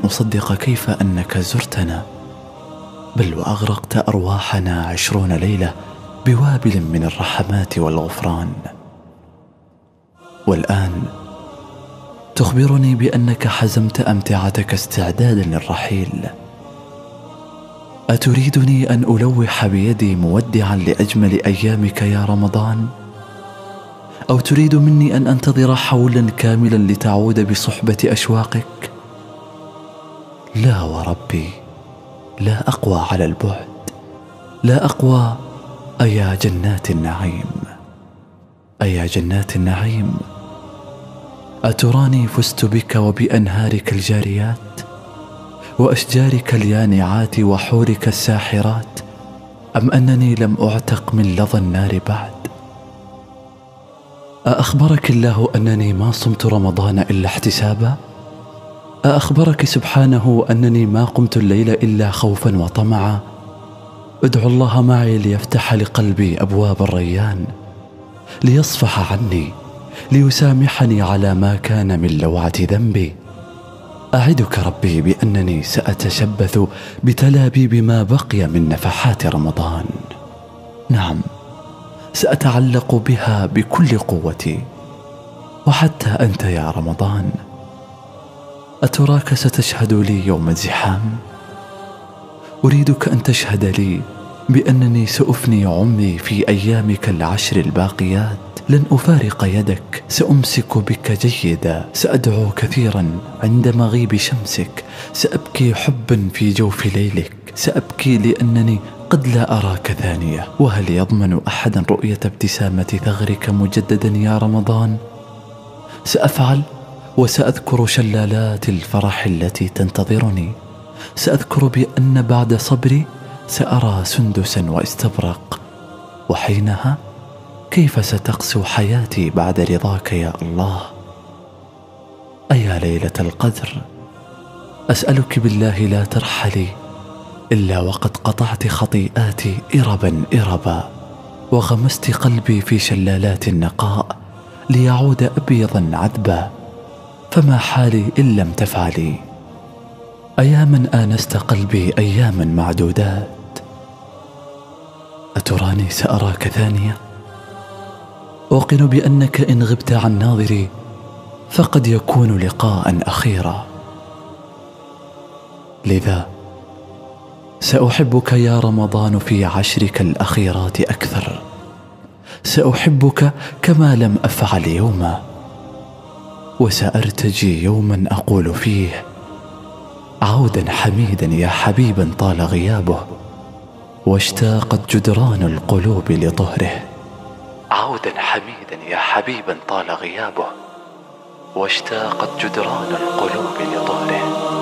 أصدق كيف أنك زرتنا، بل وأغرقت أرواحنا 20 ليلة بوابل من الرحمات والغفران. والآن تخبرني بأنك حزمت أمتعتك استعدادا للرحيل. أتريدني أن ألوح بيدي مودعا لأجمل أيامك يا رمضان؟ أو تريد مني أن أنتظر حولا كاملا لتعود بصحبة أشواقك؟ لا وربي، لا أقوى على البعد، لا أقوى. أيا جنات النعيم، أيا جنات النعيم، أتراني فزت بك وبأنهارك الجاريات وأشجارك اليانعات وحورك الساحرات، أم أنني لم أعتق من لظى النار بعد؟ أأخبرك الله أنني ما صمت رمضان إلا احتسابا؟ أأخبرك سبحانه أنني ما قمت الليل إلا خوفا وطمعا؟ ادعو الله معي ليفتح لقلبي أبواب الريان، ليصفح عني، ليسامحني على ما كان من لوعة ذنبي. أعدك ربي بأنني سأتشبث بتلابيب ما بقي من نفحات رمضان. نعم، سأتعلق بها بكل قوتي. وحتى أنت يا رمضان، أتراك ستشهد لي يوم الزحام؟ أريدك أن تشهد لي بأنني سأفني عمري في أيامك ال10 الباقيات. لن أفارق يدك، سأمسك بك جيدا، سأدعو كثيرا عند مغيب شمسك، سأبكي حبا في جوف ليلك، سأبكي لأنني قد لا أراك ثانية. وهل يضمن أحدا رؤية ابتسامة ثغرك مجددا يا رمضان؟ سأفعل، وسأذكر شلالات الفرح التي تنتظرني. سأذكر بأن بعد صبري سأرى سندسا واستبرق، وحينها كيف ستقسو حياتي بعد رضاك يا الله. أيا ليلة القدر، أسألك بالله لا ترحلي إلا وقد قطعت خطيئاتي إربا إربا، وغمست قلبي في شلالات النقاء ليعود أبيضا عذبا. فما حالي إن لم تفعلي؟ أياما آنست قلبي أياما معدودات، أتراني سأراك ثانية؟ أوقن بأنك إن غبت عن ناظري فقد يكون لقاء أخيرا. لذا سأحبك يا رمضان في 10 الأخيرات أكثر. سأحبك كما لم أفعل يوما، وسأرتجي يوما أقول فيه: عودا حميدا يا حبيبا طال غيابه، واشتاقت جدران القلوب لطهره. عودا حميدا يا حبيبا طال غيابه، واشتاقت جدران القلوب لطهره.